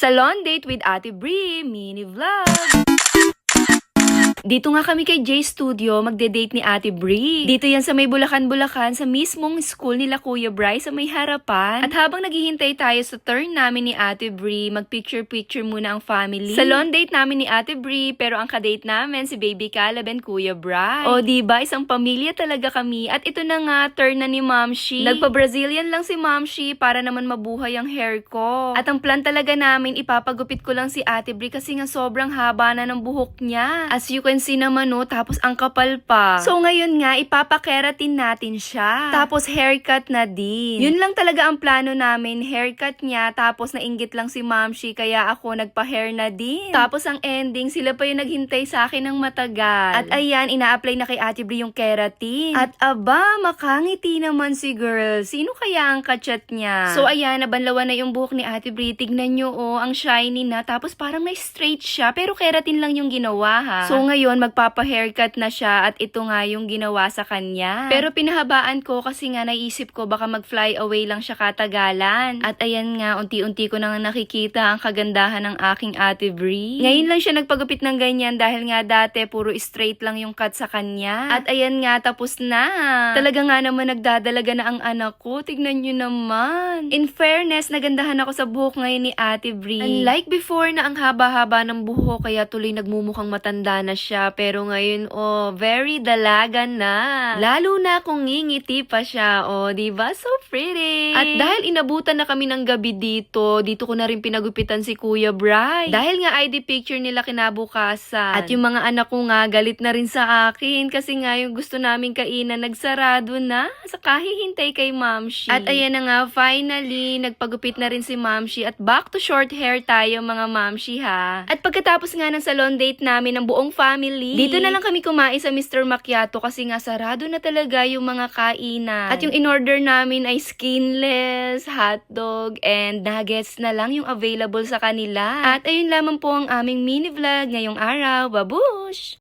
Salon date with Ate Bri, mini vlog. Dito nga kami kay J Studio, magde-date ni Ate Bri. Dito yan sa may Bulacan, sa mismong school nila Kuya Bryce sa may harapan. At habang naghihintay tayo sa turn namin ni Ate Bri, mag-picture-picture muna ang family. Salon date namin ni Ate Bri, pero ang kadate namin si Baby Caleb and Kuya Bryce. O diba, isang pamilya talaga kami. At ito na nga, turn na ni Mamshi. Nagpa-Brazilian lang si Mamshi para naman mabuhay ang hair ko. At ang plan talaga namin, ipapagupit ko lang si Ate Bri kasi nga sobrang haba na ng buhok niya. As you can see naman, no, tapos ang kapal pa. So ngayon nga, ipapakeratin natin siya. Tapos haircut na din. Yun lang talaga ang plano namin, haircut niya, tapos nainggit lang si Mamshi, kaya ako nagpa-hair na din. Tapos ang ending, sila pa yung naghintay sa akin ng matagal. At ayan, ina-apply na kay Ate Bri yung keratin. At aba, makangiti naman si girl. Sino kaya ang kachat niya? So ayan, nabanlawan na yung buhok ni Ate Bri. Tignan nyo, oh, ang shiny na. Tapos parang may straight siya, pero keratin lang yung ginawa, ha. So ngayon, magpapa-haircut na siya at ito nga yung ginawa sa kanya. Pero pinahabaan ko kasi nga naisip ko baka mag-fly away lang siya katagalan. At ayan nga, unti-unti ko nang nakikita ang kagandahan ng aking Ate Bri. Ngayon lang siya nagpagupit ng ganyan dahil nga dati puro straight lang yung cut sa kanya. At ayan nga, tapos na. Talaga nga naman nagdadalaga na ang anak ko. Tignan nyo naman. In fairness, nagandahan ako sa buhok ngayon ni Ate Bri. Unlike before na ang haba-haba ng buhok kaya tuloy nagmumukhang matanda na siya. Pero ngayon, oh, very dalaga na. Lalo na kung ngingiti pa siya, oh, diba? So pretty. At dahil inabutan na kami ng gabi dito ko na rin pinagupitan si Kuya Bryce. Dahil nga ID picture nila kinabukasan. At yung mga anak ko nga, galit na rin sa akin kasi nga yung gusto naming kainan, nagsarado na. Sa kahihintay kay Mamshi. At ayan na nga, finally, nagpagupit na rin si Mamshi at back to short hair tayo mga Mamshi, ha. At pagkatapos nga ng salon date namin ng buong family, dito na lang kami kumain sa Mr. Macchiato kasi nga sarado na talaga yung mga kainan. At yung in-order namin ay skinless, hotdog, and nuggets na lang yung available sa kanila. At ayun lamang po ang aming mini vlog ngayong araw. Babush!